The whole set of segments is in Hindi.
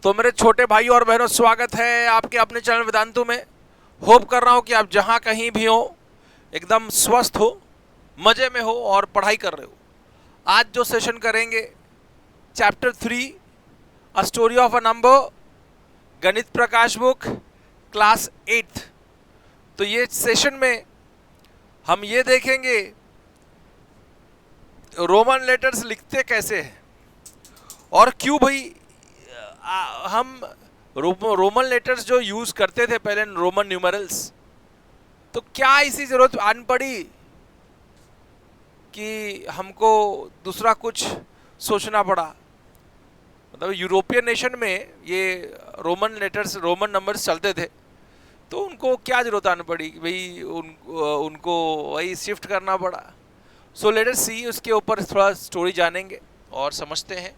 तो मेरे छोटे भाई और बहनों, स्वागत है आपके अपने चैनल वेदांतु में। होप कर रहा हूँ कि आप जहाँ कहीं भी हो एकदम स्वस्थ हो, मजे में हो और पढ़ाई कर रहे हो। आज जो सेशन करेंगे, chapter 3 a story of a number, गणित प्रकाश बुक, क्लास 8। तो ये सेशन में हम ये देखेंगे रोमन लेटर्स लिखते कैसे हैं और क्यों भाई हम रोमन लेटर्स जो यूज करते थे पहले, रोमन न्यूमरल्स, तो क्या इसी जरूरत आन पड़ी कि हमको दूसरा कुछ सोचना पड़ा। मतलब यूरोपियन नेशन में ये रोमन लेटर्स, रोमन नंबर्स चलते थे, तो उनको क्या जरूरत आने पड़ी कि भाई उनको वही शिफ्ट करना पड़ा। सो लेट अस सी, उसके ऊपर थोड़ा स्टोरी जानेंगे और समझते हैं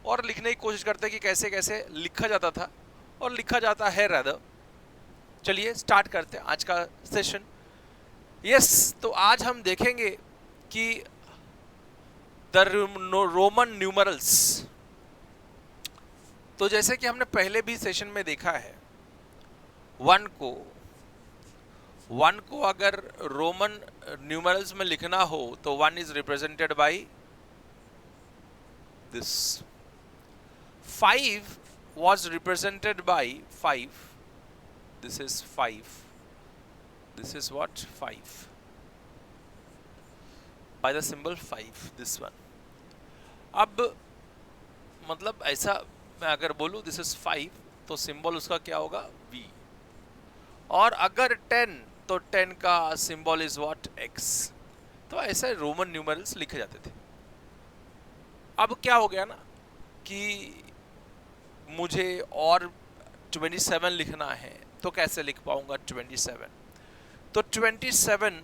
और लिखने की कोशिश करते हैं कि कैसे कैसे लिखा जाता था और लिखा जाता है रादर। चलिए स्टार्ट करते हैं आज का सेशन। यस, तो आज हम देखेंगे कि द रोमन न्यूमरल्स। तो जैसे कि हमने पहले भी सेशन में देखा है, वन को अगर रोमन न्यूमरल्स में लिखना हो तो one is represented by this. 5 was represented by 5. This is 5. This is what? 5. By the symbol 5. This one. अब मतलब ऐसा मैं अगर बोलूं this is 5, तो सिंबल उसका क्या होगा? V. और अगर 10, तो 10 का सिंबल इज व्हाट? X. तो ऐसा रोमन न्यूमरल्स लिखे जाते थे। अब क्या हो गया ना कि मुझे और 27 लिखना है, तो कैसे लिख पाऊंगा 27? तो 27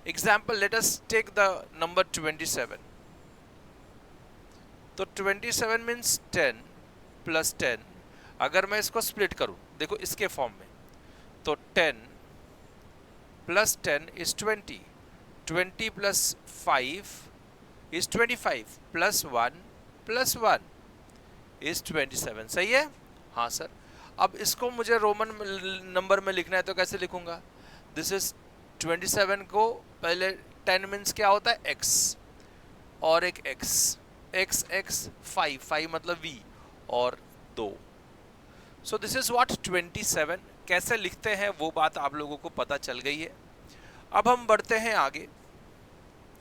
example, let us take the number 27। तो 27 मीन्स 10 प्लस 10। अगर मैं इसको स्प्लिट करूं, देखो इसके फॉर्म में, तो 10 plus 10 is 20, 20 plus 5 is 25, plus 1 is 27। सही है? हाँ सर। अब इसको मुझे रोमन नंबर में लिखना है, तो कैसे लिखूंगा? दिस इज 27 को पहले 10 मीन्स क्या होता है? x और एक x 5 मतलब v और 2। So this is what 27। कैसे लिखते हैं वो बात आप लोगों को पता चल गई है। अब हम बढ़ते हैं आगे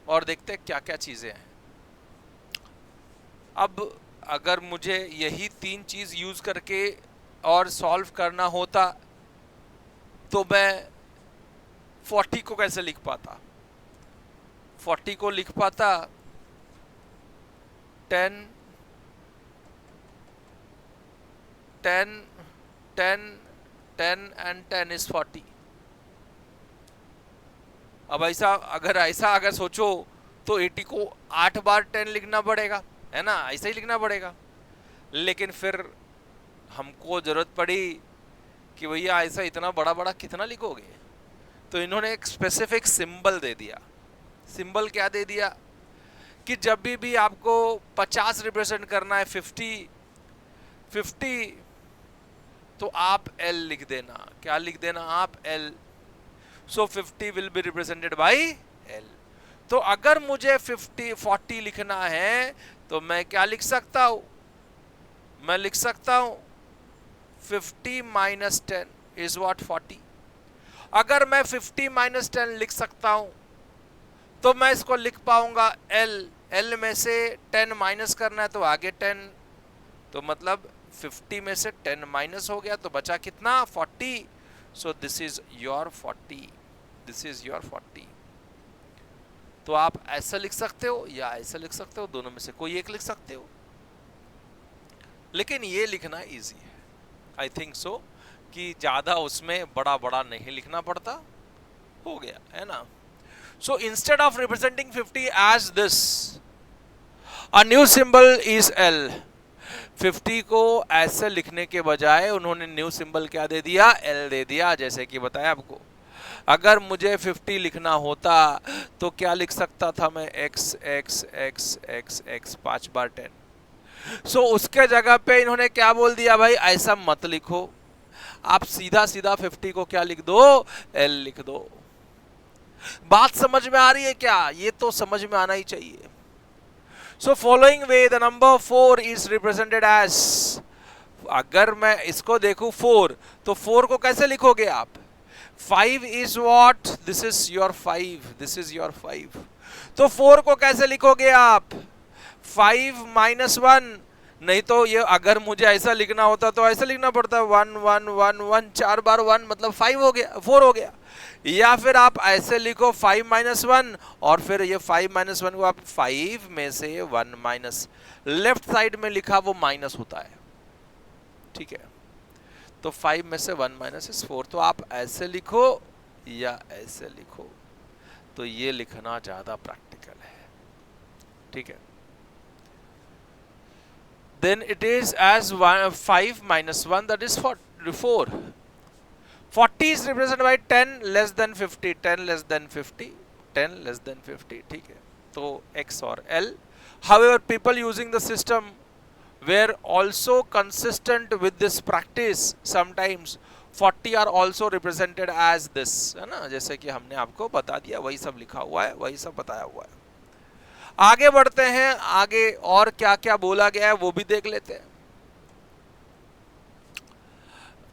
और देखते हैं क्या क्या चीजें हैं। अब अगर मुझे यही 3 चीज यूज करके और सॉल्व करना होता, तो मैं 40 को कैसे लिख पाता? 40 को लिख पाता 10 and 10 is 40। अब ऐसा अगर सोचो तो 80 को 8 बार 10 लिखना पड़ेगा, है ना? ऐसा ही लिखना पड़ेगा। लेकिन फिर हमको जरूरत पड़ी कि भैया ऐसा इतना बड़ा बड़ा कितना लिखोगे, तो इन्होंने एक स्पेसिफिक सिंबल दे दिया। सिंबल क्या दे दिया कि जब भी आपको 50 रिप्रेजेंट करना है, 50, तो आप L लिख देना। क्या लिख देना आप? L। So 50 will be represented by L। तो अगर मुझे 40 लिखना है, तो मैं क्या लिख सकता हूं? मैं लिख सकता हूं 50 माइनस 10 इज व्हाट? 40। अगर मैं 50 माइनस 10 लिख सकता हूं, तो मैं इसको लिख पाऊंगा L में से 10 माइनस करना है, तो आगे 10, तो मतलब 50 में से 10 माइनस हो गया, तो बचा कितना? 40। So this is your 40। This is your 40। तो आप ऐसा लिख सकते हो या ऐसा लिख सकते हो, दोनों में से कोई एक लिख सकते हो। लेकिन ये लिखना इजी है, आई थिंक सो, कि ज्यादा उसमें बड़ा बड़ा नहीं लिखना पड़ता। हो गया, है ना? So instead of representing 50 as this, a new symbol is L। 50 को ऐसे लिखने के बजाय उन्होंने न्यू सिंबल क्या दे दिया? L दे दिया। जैसे कि बताया आपको, अगर मुझे 50 लिखना होता तो क्या लिख सकता था मैं? x 5 बार 10। सो उसके जगह पे इन्होंने क्या बोल दिया भाई, ऐसा मत लिखो, आप सीधा सीधा 50 को क्या लिख दो, एल लिख दो। बात समझ में आ रही है क्या, ये तो समझ में आना ही चाहिए। So following way the number 4 is represented as, अगर मैं इसको देखूं 4, तो 4 को कैसे लिखोगे आप, 5 is what, this is your 5, this is your 5, तो 4 को कैसे लिखोगे आप, 5 माइनस 1, नहीं तो ये अगर मुझे ऐसा लिखना होता तो ऐसा लिखना पड़ता, 1 1 1 1, 4 बार 1 मतलब 5 हो गया, 4 हो गया। या फिर आप ऐसे लिखो 5 माइनस 1, और फिर ये 5 माइनस 1 को आप 5 में से 1 माइनस, लेफ्ट साइड में लिखा वो माइनस होता है, ठीक है, तो 5 में से 1 माइनस इज 4, तो आप ऐसे लिखो या ऐसे लिखो, तो ये लिखना ज्यादा प्रैक्टिकल है, ठीक है। Then it is as 5 minus 1, that is 4. 40 is represented by 10 less than 50, 10 less than 50, 10 less than 50, ठीक है, तो x और l. However, people using the system were also consistent with this practice. Sometimes 40 are also represented as this, है ना, जैसे कि हमने आपको बता दिया, वही सब लिखा हुआ है, वही सब बताया हुआ है। आगे बढ़ते हैं, आगे और क्या क्या बोला गया है वो भी देख लेते हैं।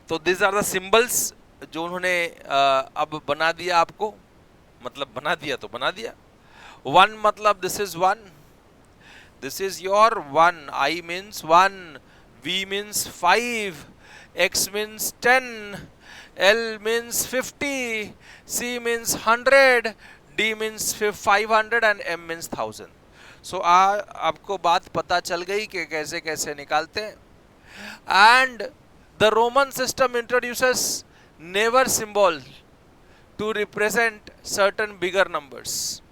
तो दिस आर द सिंबल्स जो उन्होंने अब बना दिया आपको, मतलब बना दिया तो बना दिया। 1 मतलब this is 1, this is your 1, I means 1, V means 5, X means 10, L means 50, C means 100, D means 500 and M means 1000। सो आपको बात पता चल गई कि कैसे कैसे निकालते हैं। And the Roman system introduces never symbol to represent certain bigger numbers.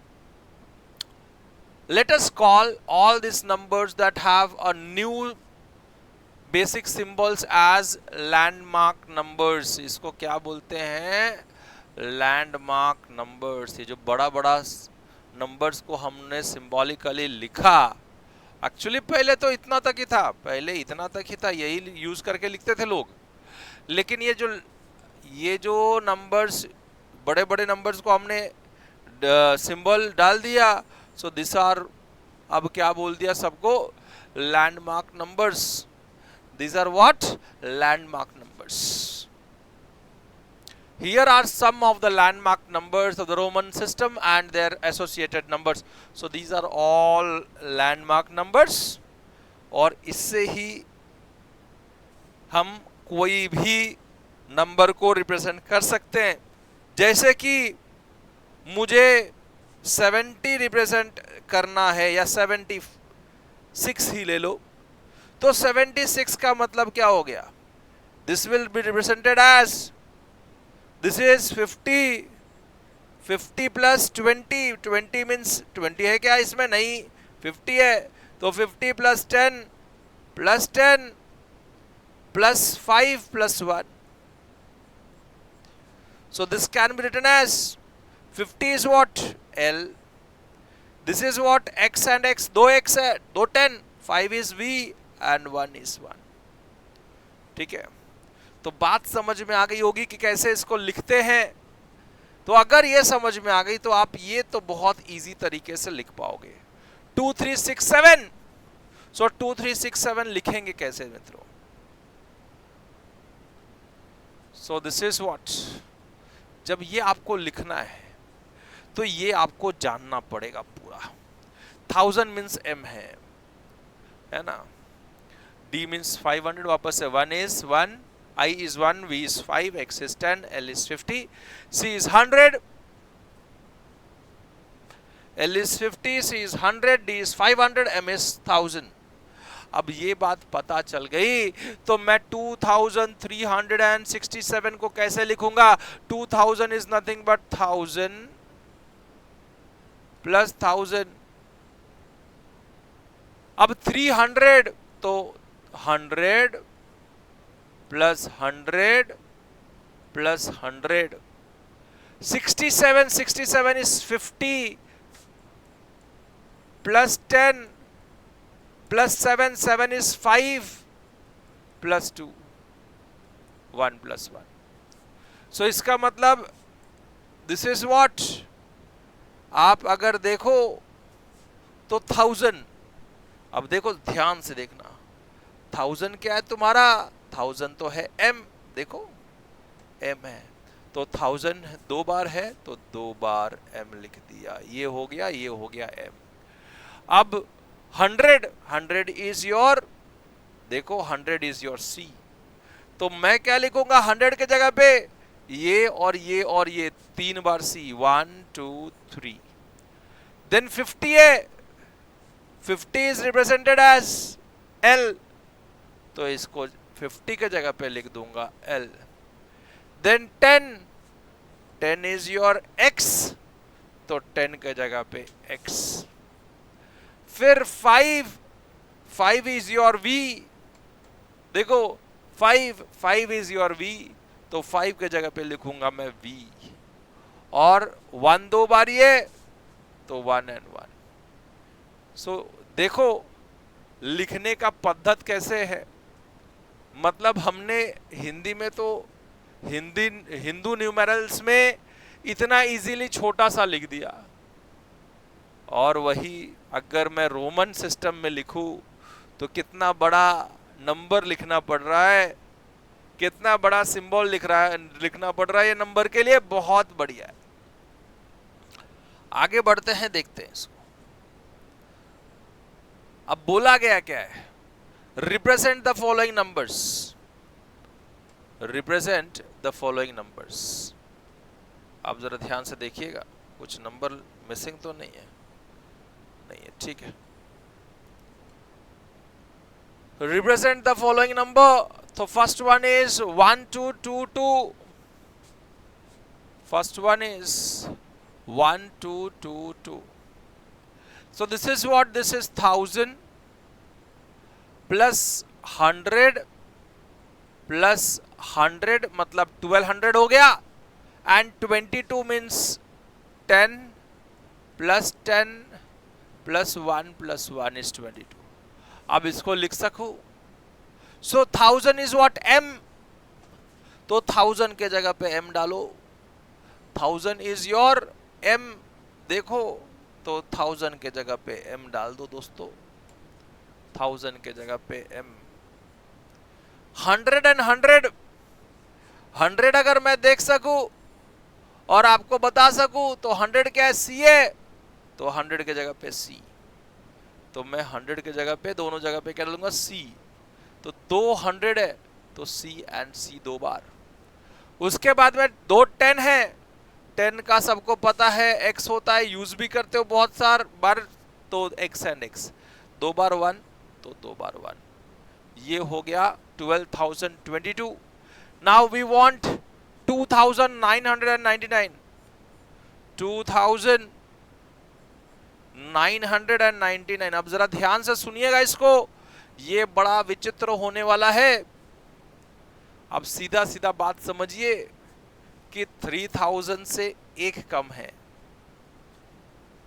Let us call all this numbers that have a new basic symbols as landmark numbers. इसको क्या बोलते हैं, लैंडमार्क नंबर्स। ये जो बड़ा बड़ा नंबर्स को हमने सिंबॉलिकली लिखा, एक्चुअली पहले तो इतना तक ही था, पहले इतना तक ही था, यही यूज करके लिखते थे लोग। लेकिन ये जो नंबर्स, बड़े बड़े नंबर्स को हमने सिंबल डाल दिया, सो दिस आर, अब क्या बोल दिया सबको, landmark numbers. This are what, landmark numbers. Here are some of the landmark numbers of the Roman system and their associated numbers. So these are all landmark numbers, और इससे ही हम कोई भी नंबर को रिप्रेजेंट कर सकते हैं। जैसे कि मुझे 70 रिप्रेजेंट करना है, या 76 ही ले लो, तो 76 का मतलब क्या हो गया, this will be represented as, this is 50, 50 plus 20, 20 means 20 है क्या इसमें, नहीं 50 है, तो 50 plus 10 plus 10 plus 5 plus 1, so this can be written as 50 is what, L, this is what, x and x, 2 x है, 2 10, 5 is V and 1 is 1, ठीक है। तो बात समझ में आ गई होगी कि कैसे इसको लिखते हैं। तो अगर ये समझ में आ गई तो आप ये तो बहुत इजी तरीके से लिख पाओगे। 2 3 6 7, सो 2 3 6 7 लिखेंगे कैसे मित्रों, सो दिस इज व्हाट, जब ये आपको लिखना है तो ये आपको जानना पड़ेगा पूरा। 1000 मीन्स M है ना, D मीन्स 500, वापस से 1 is 1, I is 1, V is 5, X is 10, L is 50, C is 100, L is 50, C is 100, D is 500, M is 1000। अब ये बात पता चल गई तो मैं 2367 को कैसे लिखूंगा, 2000 is nothing but 1000 प्लस 1000, अब 300 तो 100 plus 100 plus 100, 67 is 50 plus 10 plus 7, 7 is 5 plus 2, 1 plus 1। सो इसका मतलब दिस इज व्हाट, आप अगर देखो तो 1000, अब देखो ध्यान से देखना, 1000 क्या है तुम्हारा, 1000 तो है m, देखो m है, तो 1000 दो बार है तो 2 बार m लिख दिया, ये हो गया m। अब 100, 100 इज योर, देखो 100 इज योर c, तो मैं क्या लिखूंगा 100 के जगह पे, ये और ये और ये 3 बार c, 1 2 3। देन 50 है, 50 इज रिप्रेजेंटेड एज l, तो इसको 50 के जगह पे लिख दूंगा l। Then 10, 10 is your x, तो 10 के जगह पे x। फिर 5, 5 इज योर v, देखो 5, 5 इज योर v, तो 5 के जगह पे लिखूंगा मैं v, और 1 दो बार ये, तो 1 and 1। सो देखो लिखने का पद्धत कैसे है, मतलब हमने हिंदी में तो हिंदू न्यूमेरल्स में इतना इजीली छोटा सा लिख दिया, और वही अगर मैं रोमन सिस्टम में लिखूं तो कितना बड़ा नंबर लिखना पड़ रहा है, कितना बड़ा सिंबल लिखना पड़ रहा है, ये नंबर के लिए बहुत बढ़िया है। आगे बढ़ते हैं, देखते हैं इसको। अब बोला गया क्या है, represent the following numbers, represent the following numbers. आप जरा ध्यान से देखिएगा, कुछ नंबर मिसिंग तो नहीं है, नहीं है, ठीक है। रिप्रेजेंट द फॉलोइंग नंबर, तो first one is 1222, first one is 1222। So this is what, this is 1000 plus 100 plus 100 मतलब 1200 हो गया, and 22 means 10 plus 10 plus 1 plus 1 is 22। अब इसको लिख सकूं, so 1000 is what, m, तो 1000 के जगह पे m डालो, 1000 is your m, देखो तो 1000 के जगह पे m डाल दो दोस्तों, 1000 के जगह पे m। 100 and 100, 100 अगर मैं देख सकूं और आपको बता सकूं तो 100 क्या है, c है, तो 100 के जगह पे c, तो मैं 100 के जगह पे दोनों जगह पे क्या डालूंगा, c, तो 200 है तो c एंड c दो बार। उसके बाद में दो 10 है, 10 का सबको पता है x होता है, यूज भी करते हो बहुत सार बार, तो x एंड x, दो बार 1 तो दो बार 1, ये हो गया 12022। Now we want 2999, 2999। अब जरा ध्यान से सुनिएगा इसको, ये बड़ा विचित्र होने वाला है। अब सीधा सीधा बात समझिए कि 3000 से एक कम है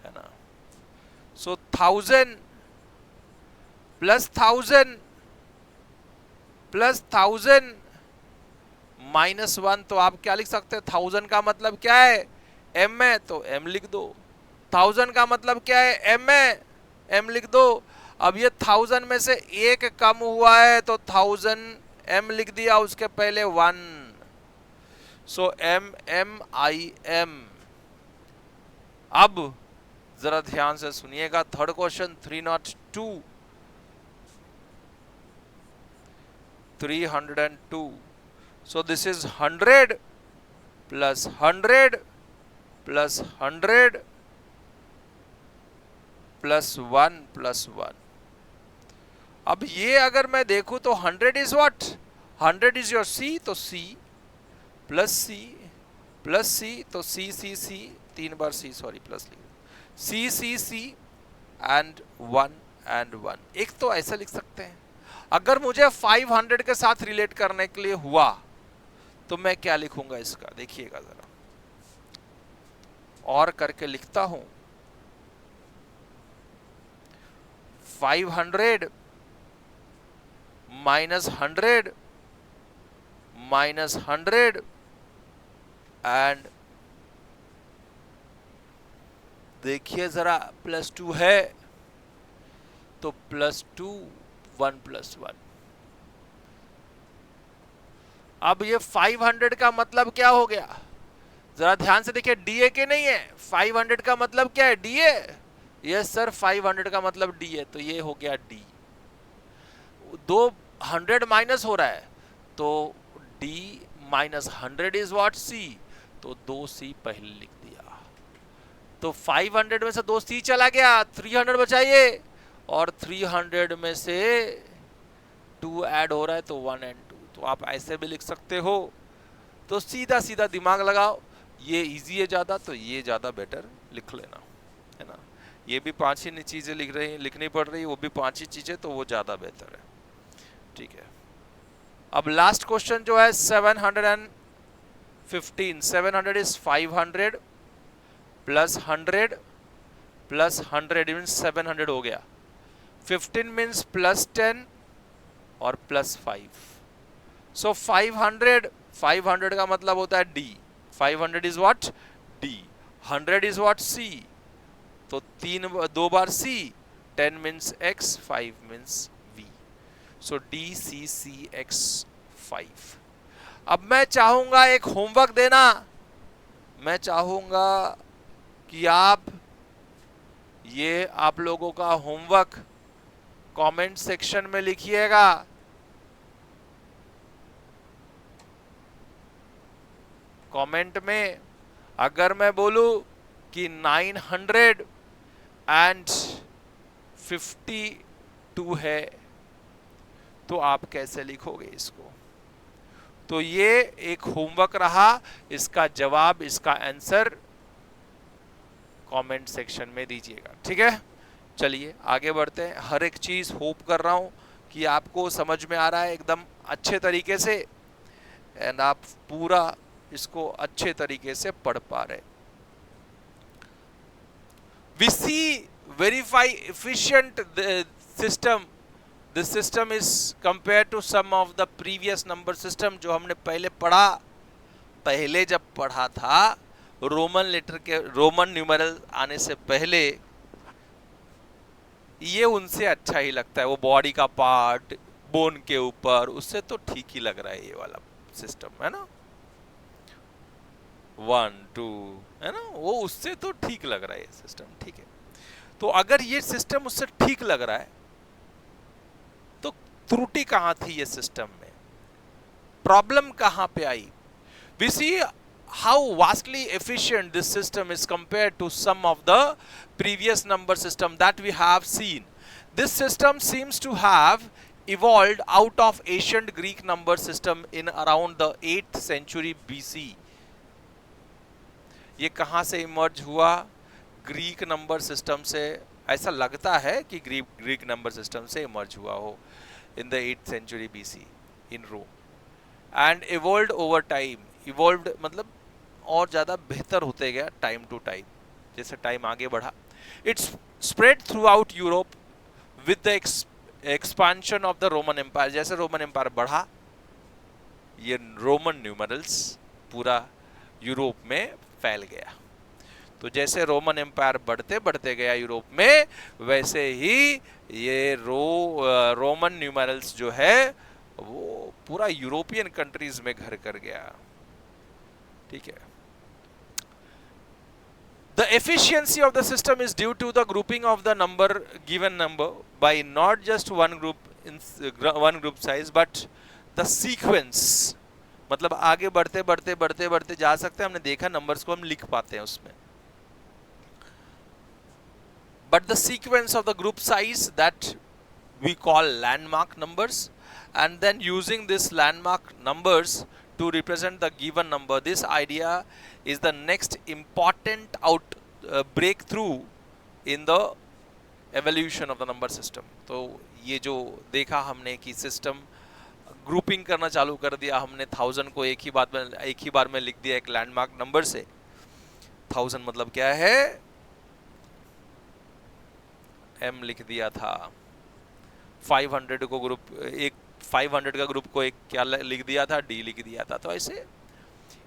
ना, सो 1000 प्लस 1000 प्लस 1000 माइनस 1, तो आप क्या लिख सकते हैं, 1000 का मतलब क्या है, m है, तो m लिख दो। 1000 का मतलब क्या है, m है, m लिख दो। अब ये 1000 में से एक कम हुआ है तो 1000 m लिख दिया, उसके पहले 1, सो m m i m। अब जरा ध्यान से सुनिएगा, third question 302, 302। So this is 100 plus 100 plus 100 plus 1 plus 1। अब ये अगर मैं देखूं तो 100 is what, 100 is your c, तो c plus c plus c, तो c c c, तीन बार c, sorry plus c c c and 1 and 1। एक तो ऐसा लिख सकते हैं। अगर मुझे 500 के साथ रिलेट करने के लिए हुआ तो मैं क्या लिखूंगा इसका, देखिएगा जरा, और करके लिखता हूं। 500 -100 -100 एंड देखिए जरा +2 है तो +2 1 + 1। अब ये 500 का मतलब क्या हो गया, जरा ध्यान से देखिए, डीए के नहीं है। 500 का मतलब क्या है, डीए। यस सर, 500 का मतलब डी है, तो ये हो गया डी। 200 माइनस हो रहा है तो डी -100 इज व्हाट, सी। तो 2c पहले लिख दिया। तो 500 में से 2c चला गया, 300 बचाइए, और 300 में से 2 ऐड हो रहा है तो 1 और 2। तो आप ऐसे भी लिख सकते हो। तो सीधा सीधा दिमाग लगाओ, ये इजी है ज़्यादा, तो ये ज़्यादा बेटर लिख लेना, है ना। ये भी 5 ही चीज़ें लिखनी पड़ रही है, वो भी 5 ही चीज़ें, तो वो ज़्यादा बेहतर है। ठीक है, अब लास्ट क्वेश्चन जो है 715। 700 इज 500 प्लस 100 प्लस 100 मीन्स 700 हो गया। 15 मीन्स +10 और +5। सो 500 का मतलब होता है D. 500 is what, D. 100 is what, C. तो 2 बार C, 10 means x, 5 means v। So D C C X 5। अब मैं चाहूंगा एक होमवर्क देना। मैं चाहूंगा कि आप लोगों का होमवर्क कमेंट सेक्शन में लिखिएगा। कमेंट में अगर मैं बोलूं कि 952 है तो आप कैसे लिखोगे इसको। तो ये एक होमवर्क रहा, इसका जवाब, इसका आंसर कमेंट सेक्शन में दीजिएगा, ठीक है। चलिए आगे बढ़ते हैं। हर एक चीज होप कर रहा हूं कि आपको समझ में आ रहा है एकदम अच्छे तरीके से, एंड आप पूरा इसको अच्छे तरीके से पढ़ पा रहे। We see verify efficient the system. This system is compared to some of the previous number system जो हमने पहले जब पढ़ा था रोमन न्यूमरल आने से पहले। ये उनसे अच्छा ही लगता है, वो बॉडी का पार्ट बोन के ऊपर, उससे तो ठीक ही लग रहा है ये वाला सिस्टम, है ना। 1 2 है ना, वो उससे तो ठीक लग रहा है ये सिस्टम, ठीक है। तो अगर ये सिस्टम उससे ठीक लग रहा है तो त्रुटि कहां थी ये सिस्टम में, प्रॉब्लम कहां पे आई। We see how vastly efficient this system is compared to some of the previous number system that we have seen. This system seems to have evolved out of ancient Greek number system in around the 8th century BC। ये कहां से इमर्ज हुआ, ग्रीक नंबर सिस्टम से। ऐसा लगता है कि ग्रीक नंबर सिस्टम से इमर्ज हुआ हो in the 8th century BC in Rome, and evolved over time. Evolved मतलब और ज़्यादा बेहतर होते गया टाइम टू टाइम, जैसे टाइम आगे बढ़ा। It's spread throughout Europe with the expansion of the Roman empire. जैसे रोमन एम्पायर बढ़ा, ये रोमन न्यूमरल्स पूरा यूरोप में फैल गया। तो जैसे रोमन एम्पायर बढ़ते बढ़ते गया यूरोप में, वैसे ही ये रोमन न्यूमरल्स जो है वो पूरा यूरोपियन कंट्रीज में घर कर गया, ठीक है। The efficiency of the system is due to the grouping of the given number by not just one group size but the sequence। मतलब आगे बढ़ते बढ़ते बढ़ते बढ़ते जा सकते हैं, हमने देखा नंबर्स को हम लिख पाते हैं उसमें, but the sequence of the group size that we call landmark numbers, and then using this landmark numbers to represent the given number. This idea is the next important breakthrough in the evolution of the number system। तो ये जो देखा हमने कि सिस्टम ग्रुपिंग करना चालू कर दिया, हमने 1000 को एक ही बार में लिख दिया एक लैंडमार्क नंबर से। 1000 मतलब क्या है, m लिख दिया था, 500 को ग्रुप एक 500 का ग्रुप को एक क्या लिख दिया था, डी लिख दिया था। तो ऐसे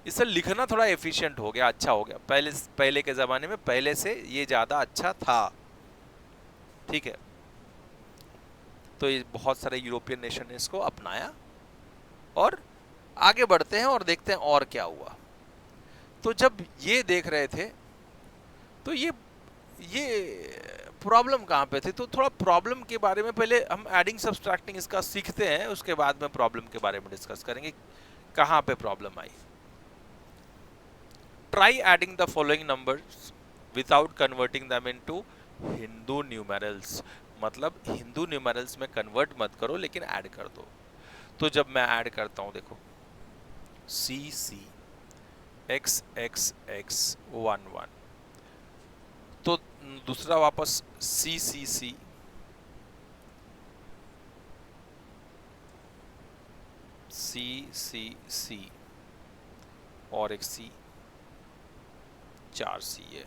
इसे लिखना थोड़ा एफिशिएंट हो गया, अच्छा हो गया। पहले के ज़माने में पहले से ये ज़्यादा अच्छा था, ठीक है। तो ये बहुत सारे यूरोपियन नेशन ने इसको अपनाया और आगे बढ़ते हैं और देखते हैं और क्या हुआ। तो जब ये देख रहे थे तो ये प्रॉब्लम कहाँ पे थी, तो थोड़ा प्रॉब्लम के बारे में पहले हम एडिंग सब्सट्रैक्टिंग इसका सीखते हैं, उसके बाद में प्रॉब्लम के बारे में डिस्कस करेंगे कहाँ पे problem I. Try adding the following numbers without converting them into Hindu numerals, मतलब हिंदू न्यूमेरल्स में कन्वर्ट मत करो लेकिन ऐड कर दो। तो जब मैं ऐड करता हूं देखो सी सी एक्स एक्स एक्स 1 1, तो दूसरा वापस सी सी सी सी सी सी और एक सी, 4 सी है,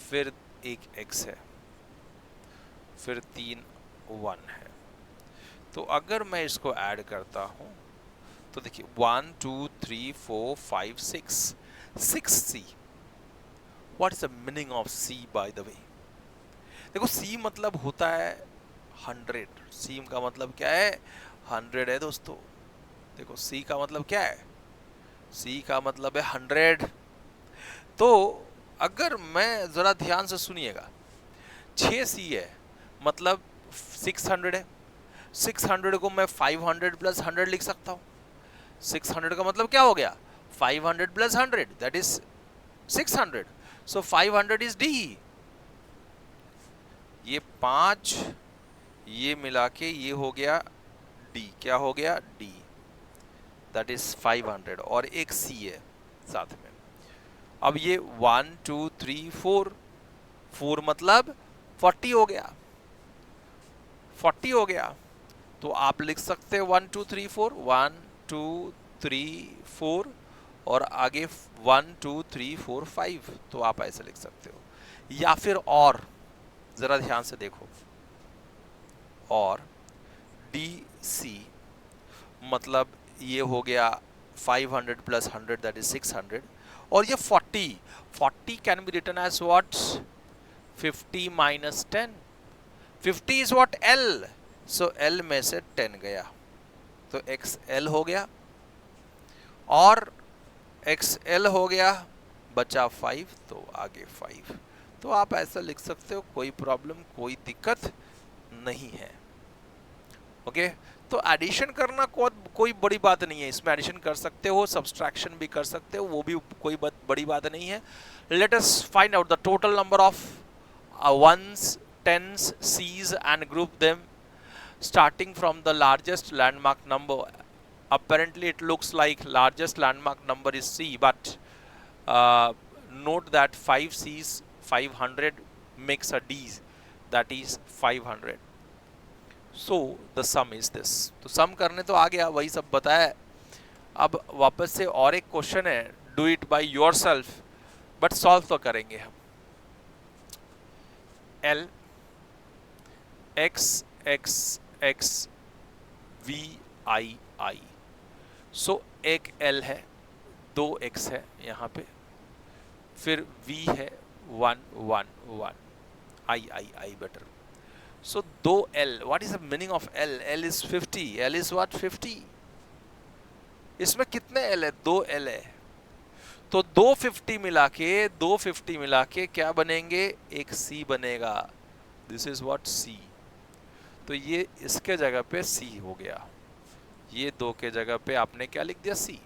फिर एक एक्स है, फिर 3 1 है। तो अगर मैं इसको ऐड करता हूं तो देखिए 1 2 3 4 5 6 C. What is the meaning of C by the way? देखो सी मतलब होता है 100, सी का मतलब क्या है 100 है दोस्तों। देखो सी का मतलब क्या है, सी का मतलब है 100। तो अगर मैं जरा ध्यान से सुनिएगा, 6 सी है मतलब 600 है, 600 को मैं 500 प्लस 100 लिख सकता हूँ। 600 का मतलब क्या हो गया 500 plus 100 that is 600। So 500 is D. ये 5 ये मिला के ये हो गया डी, क्या हो गया डी, दैट इज 500 और एक सी है साथ में। अब ये 1 2 3 4, 4 मतलब 40 हो गया, 40 हो गया। तो आप लिख सकते हैं 1 2 3 4, 1 2 3 4 और आगे 1 2 3 4 5, तो आप ऐसे लिख सकते हो। या फिर और जरा ध्यान से देखो, और डी सी मतलब ये हो गया 500 प्लस 100 दैट इज 600, और ये 40 can be written as what 50 minus 10। 50 is what L, so L में से 10 गया तो XL हो गया और XL हो गया, बचा 5 तो आगे 5। तो आप ऐसा लिख सकते हो, कोई प्रॉब्लम कोई दिक्कत नहीं है। ओके, तो एडिशन करना कोई बड़ी बात नहीं है, इसमें एडिशन कर सकते हो, सब्सट्रैक्शन भी कर सकते हो, वो भी कोई बड़ी बात नहीं है। Let us find out the total number of ones, tens, C's and group them starting from the largest landmark number. Apparently it looks like largest landmark number is C, but note that 5 C's 500 makes a D, that is 500. So the sum is this. तो sum करने तो आ गया, वही सब बताया। अब वापस से और एक क्वेश्चन है, do it by yourself, but solve तो करेंगे हम। L x x x v I I, सो एक L है, 2 x है यहाँ पे, फिर v है 1 1 1 I better. So 2 L, what is the meaning of L? L is 50, L is what 50। इसमें कितने L है? 2 L है, तो 250 मिला के क्या बनेंगे? एक C बनेगा, दिस इज व्हाट C। तो ये इसके जगह पे C हो गया, ये 2 के जगह पे आपने क्या लिख दिया? C।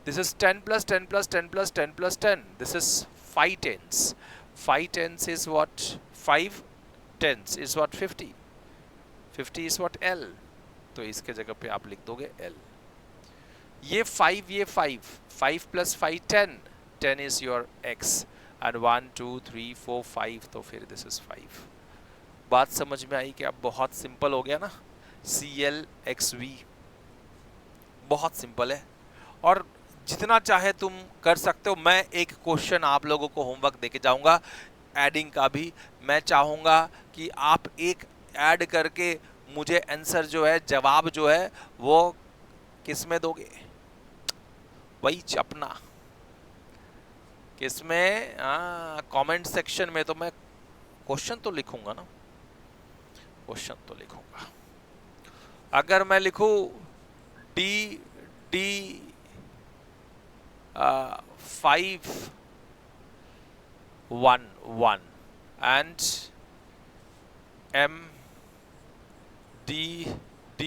This is 10 plus 10 plus 10 plus 10 plus 10, this is 5 tens। 5 tens is what? 5 tens is what? 50। 50 is what? L। तो इसके जगह पे आप लिख दोगे L। ये 5 ये 5 plus 5 10, 10 is your x and 1 2 3 4 5, तो फिर दिस इज 5। बात समझ में आई क्या? बहुत सिंपल हो गया ना, CL XV बहुत सिंपल है और जितना चाहे तुम कर सकते हो। मैं एक क्वेश्चन आप लोगों को होमवर्क देके जाऊंगा एडिंग का भी। मैं चाहूंगा कि आप एक ऐड करके मुझे आंसर जो है, जवाब जो है वो किस में दोगे? वही चपना किसमें? कमेंट सेक्शन में। तो मैं क्वेश्चन तो लिखूंगा ना, क्वेश्चन तो लिखूंगा। अगर मैं लिखूं D D 511 and M D D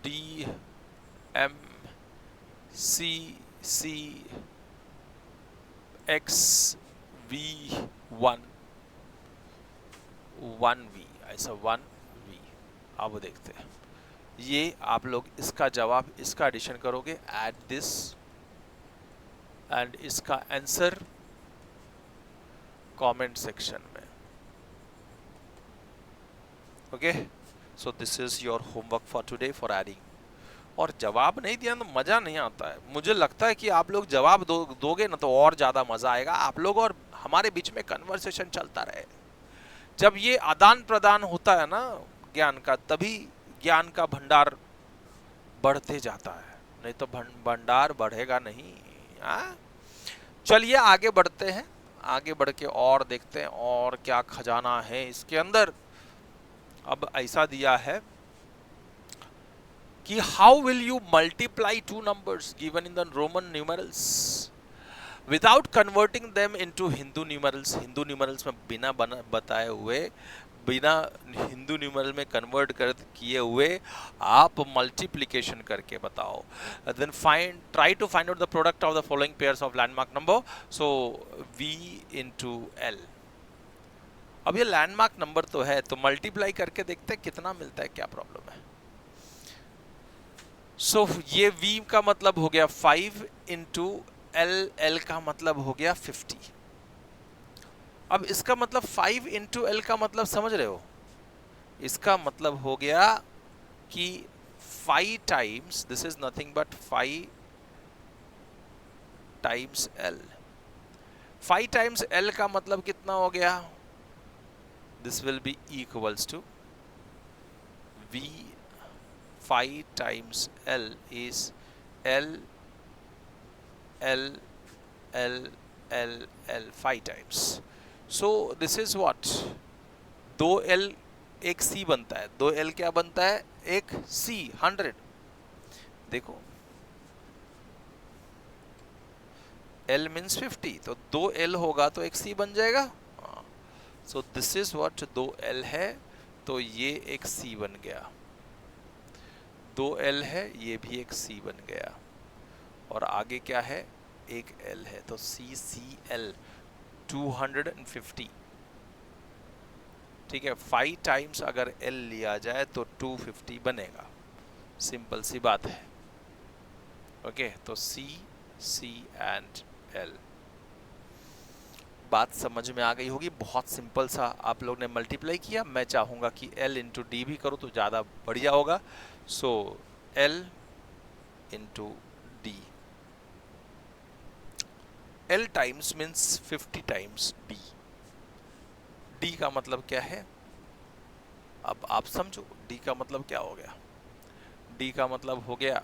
D M C C X V 1 V, ऐसा 1V। अब देखते हैं, ये आप लोग इसका जवाब, इसका एडिशन करोगे, ऐड दिस एंड इसका आंसर कमेंट सेक्शन में। Okay, so this is your homework for today for adding. और जवाब नहीं दिया तो मजा नहीं आता है। मुझे लगता है कि आप लोग जवाब दोगे ना तो और ज्यादा मजा आएगा। आप लोग और हमारे बीच में कन्वर्सेशन चलता रहे। जब ये आदान प्रदान होता है ना ज्ञान का, तभी ज्ञान का भंडार बढ़ते जाता है, नहीं तो भंडार बढ़ेगा नहीं। चलिए आगे बढ़ते हैं, आगे बढ़ के और देखते हैं और क्या खजाना है इसके अंदर। अब ऐसा दिया है कि how will you multiply two numbers given in the Roman numerals without converting them into Hindu numerals. Hindu numerals में बिना बताए हुए, बिना हिंदू न्यूमरल में कन्वर्ट किए हुए आप मल्टीप्लिकेशन करके बताओ। Then try to find out the product of the following pairs of landmark number. So v into L. अब ये लैंडमार्क नंबर तो है, तो मल्टीप्लाई करके देखते हैं कितना मिलता है, क्या प्रॉब्लम है। सो ये v का मतलब हो गया 5 इंटू एल का मतलब हो गया 50। अब इसका मतलब 5 इंटू एल का मतलब समझ रहे हो? इसका मतलब हो गया कि 5 times, this is nothing but 5 times L. 5 times L का मतलब कितना हो गया? This will be equals to v 5 times l is l l l l l 5 times. So this is what? 2l एक c बनता है। 2l क्या बनता है? एक c 100। देखो l मीन्स 50, तो 2l होगा तो एक c बन जाएगा। So this is what 2l है, तो ये एक c बन गया। 2l है, ये भी एक c बन गया। और आगे क्या है? एक l है, तो CCl 250। ठीक है, 5 टाइम्स अगर l लिया जाए तो 250 बनेगा। सिंपल सी बात है। ओके, तो C एंड l। बात समझ में आ गई होगी। बहुत सिंपल सा आप लोग ने मल्टीप्लाई किया। मैं चाहूंगा कि l इंटू डी भी करो तो ज़्यादा बढ़िया होगा। सो l into D. l times means 50 times d। d का मतलब क्या है? अब आप समझो d का मतलब क्या हो गया। d का मतलब हो गया,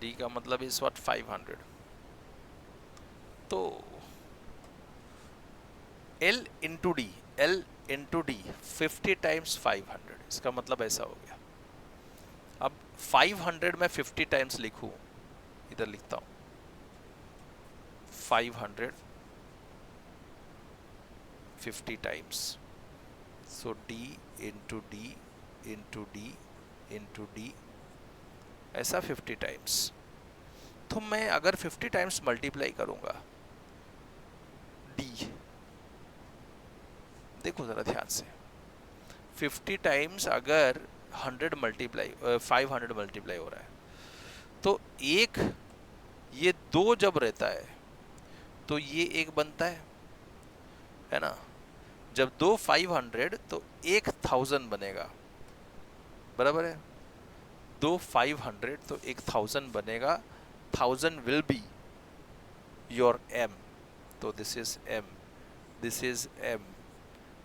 d का मतलब इस व्हाट 500। तो l into D, l into D 50 times 500, इसका मतलब ऐसा हो गया। अब 500 में 50 टाइम्स लिखूं, इधर लिखता हूं 500 50 टाइम्स। सो d into D into D into D, ऐसा 50 टाइम्स। तो मैं अगर 50 टाइम्स मल्टीप्लाई करूंगा d, देखो जरा ध्यान से, 50 टाइम्स अगर 100 मल्टीप्लाई 500 मल्टीप्लाई हो रहा है, तो एक ये 2 जब रहता है तो ये एक बनता है ना। जब 2 500 तो 1000 बनेगा, बराबर है। 2 500 तो 1000 बनेगा। 1000 विल बी योर m। तो this is m, this is m,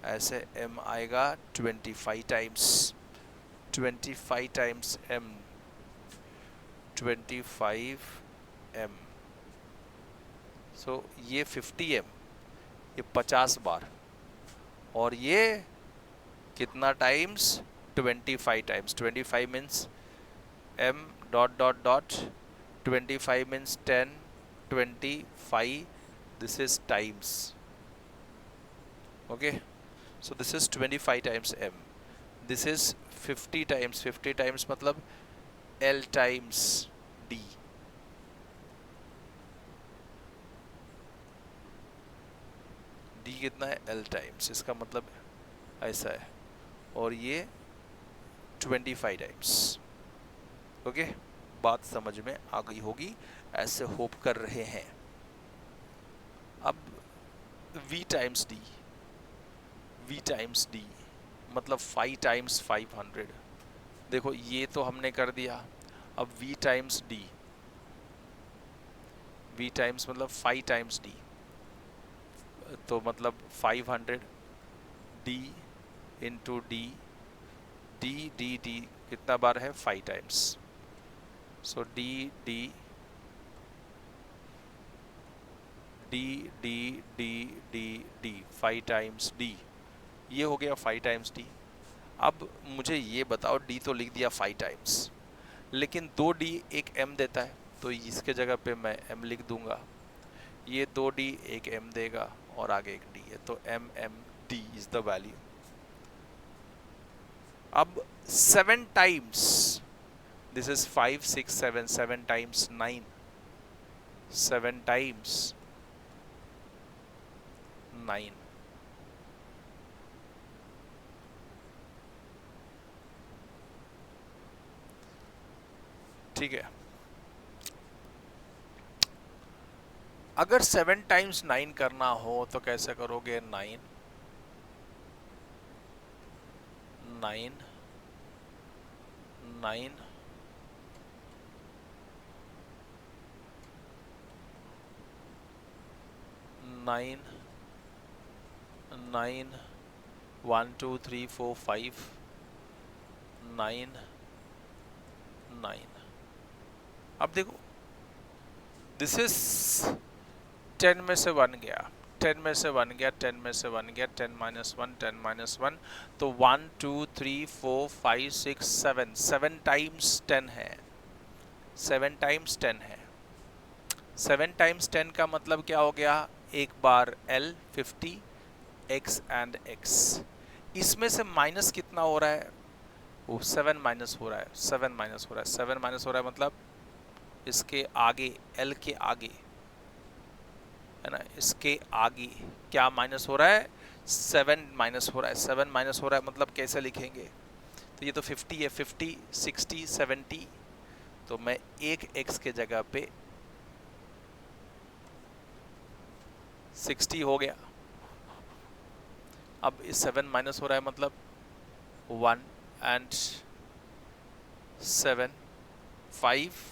ऐसे m आएगा 25 टाइम्स, 25 टाइम्स m, 25 m, सो ये 50m, ये 50 बार, और ये कितना times, 25 times, 25 means m dot dot dot, 25 means 10, 25, this is times, okay, so this is 25 times m, this is 50 times, 50 times मतलब l times d, d कितना है, l टाइम्स, इसका मतलब ऐसा है, और ये 25 टाइम्स, ओके, बात समझ में आ गई होगी, ऐसे होप कर रहे हैं। अब v times d, v times d मतलब 5 टाइम्स 500, देखो ये तो हमने कर दिया, अब v times d, v times मतलब 5 टाइम्स d, तो मतलब 500 d into d, d d d कितना बार है, 5 टाइम्स, सो d d d d d d d 5 times d, ये हो गया 5 टाइम्स d। अब मुझे ये बताओ, d तो लिख दिया 5 टाइम्स, लेकिन 2d एक m देता है, तो इसके जगह पे मैं m लिख दूंगा, ये 2d एक m देगा और आगे एक d है, तो m m d is the value. अब 7 times, this is 5 6 7, 7 times 9, 7 times 9, ठीक है। अगर 7 टाइम्स 9 करना हो तो कैसे करोगे, 9 9 9 9 9 1 2 3 4 5 9 9। अब देखो दिस इज 10 में से 1 गया, 10 में से 1 गया, 10 में से 1 गया, 10 माइनस 1, 10 माइनस 1, तो 1 2 3 4 5 6 7, 7 टाइम्स 10 है, 7 टाइम्स 10 है, 7 टाइम्स 10 का मतलब क्या हो गया, एक बार l 50 x एंड x, इसमें से माइनस कितना हो रहा है, वो 7 माइनस हो रहा है, 7 माइनस हो रहा है, 7 माइनस हो रहा है, मतलब इसके आगे l के आगे है ना, इसके आगे क्या माइनस हो रहा है, 7 माइनस हो रहा है, 7 माइनस हो रहा है, मतलब कैसे लिखेंगे, तो ये तो 50 है, 50 60 70, तो मैं एक x के जगह पे 60 हो गया। अब इस 7 माइनस हो रहा है, मतलब 1 एंड 7 5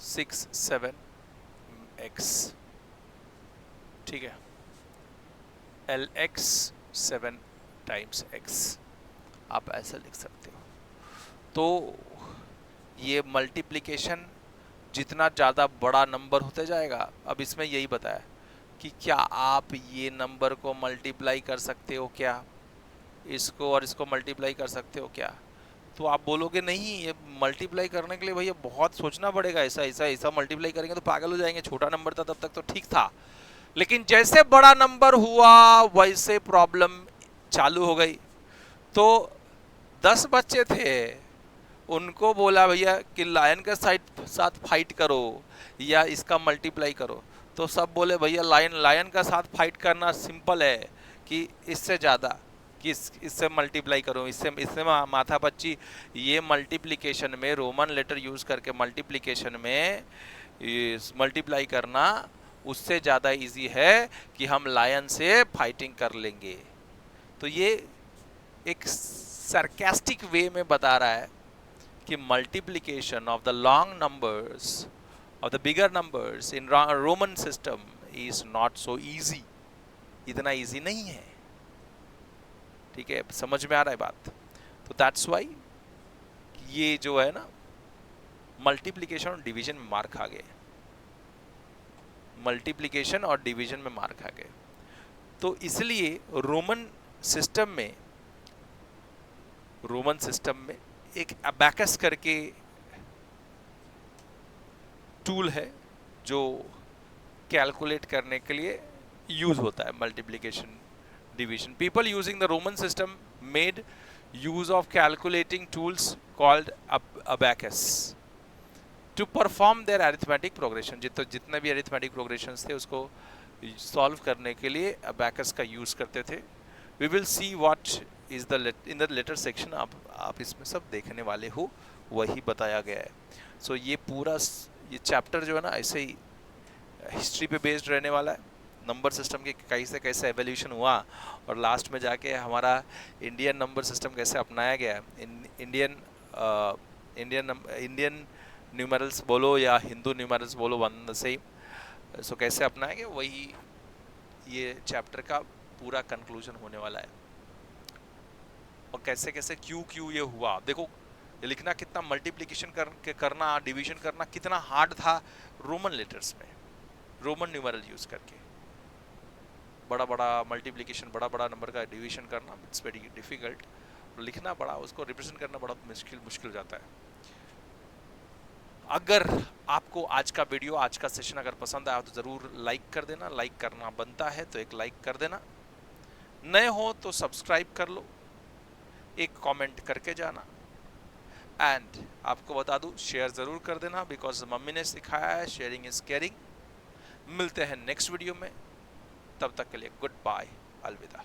6 7 x, ठीक है, lx 7 टाइम्स x, आप ऐसा लिख सकते हो। तो ये मल्टीप्लिकेशन जितना ज़्यादा बड़ा नंबर होते जाएगा, अब इसमें यही बताया कि क्या आप ये नंबर को मल्टीप्लाई कर सकते हो क्या, इसको और इसको मल्टीप्लाई कर सकते हो क्या, तो आप बोलोगे नहीं, ये मल्टीप्लाई करने के लिए भैया बहुत सोचना पड़ेगा, ऐसा ऐसा ऐसा मल्टीप्लाई करेंगे तो पागल हो जाएंगे, छोटा नंबर था तब तक तो ठीक था, लेकिन जैसे बड़ा नंबर हुआ वैसे प्रॉब्लम चालू हो गई। तो 10 बच्चे थे, उनको बोला भैया कि लायन के साथ फाइट करो या इसका मल्टीप्लाई करो, तो सब बोले भैया लायन का साथ फाइट करना सिंपल है, कि इससे ज़्यादा कि इससे मल्टीप्लाई करो, इससे माथा पच्ची, ये मल्टीप्लिकेशन में रोमन लेटर यूज़ करके मल्टीप्लिकेशन में मल्टीप्लाई करना उससे ज़्यादा इजी है कि हम लायन से फाइटिंग कर लेंगे। तो ये एक सरकास्टिक वे में बता रहा है कि multiplication of the long numbers of the bigger numbers in Roman system is not so easy, इतना इजी नहीं है, ठीक है, समझ में आ रहा है बात। तो दैट्स वाई ये जो है ना मल्टीप्लिकेशन और डिवीजन में मार खा गए, मल्टीप्लिकेशन और डिवीजन में मार खा गए। तो इसलिए रोमन सिस्टम में एक अबैकस करके टूल है जो कैलकुलेट करने के लिए यूज होता है, multiplication division. People using the Roman system made use of calculating tools called abacus to perform their arithmetic progression. जितने भी अरिथमेटिक प्रोग्रेशंस थे उसको सॉल्व करने के लिए अबैकस का यूज करते थे। We will see what is the in the later section, आप इसमें सब देखने वाले हो, वही बताया गया है। सो ये पूरा ये चैप्टर जो है ना ऐसे ही हिस्ट्री पे बेस्ड रहने वाला है, नंबर सिस्टम के कैसे कैसे एवोल्यूशन हुआ और लास्ट में जाके हमारा इंडियन नंबर सिस्टम कैसे अपनाया गया, इंडियन न्यूमेरल्स बोलो या हिंदू न्यूमेरल्स बोलो, वन द सेम। सो कैसे अपनाया गया, वही ये चैप्टर का पूरा कंक्लूजन होने वाला है। और कैसे कैसे क्यों ये हुआ, देखो ये लिखना कितना मल्टीप्लिकेशन करना डिवीजन करना कितना हार्ड था रोमन लेटर्स में, रोमन न्यूमेरल यूज करके बड़ा बड़ा मल्टीप्लिकेशन, बड़ा बड़ा नंबर का डिवीजन करना इट्स वेरी डिफिकल्ट, लिखना बड़ा, उसको रिप्रेजेंट करना बड़ा मुश्किल जाता है। अगर आपको आज का वीडियो, आज का सेशन अगर पसंद आया तो ज़रूर लाइक कर देना, लाइक करना बनता है तो एक लाइक कर देना, नए हो तो सब्सक्राइब कर लो, एक कमेंट करके जाना, एंड आपको बता दूं शेयर ज़रूर कर देना, बिकॉज मम्मी ने सिखाया है शेयरिंग इज केयरिंग। मिलते हैं नेक्स्ट वीडियो में, तब तक के लिए गुड बाय, अलविदा।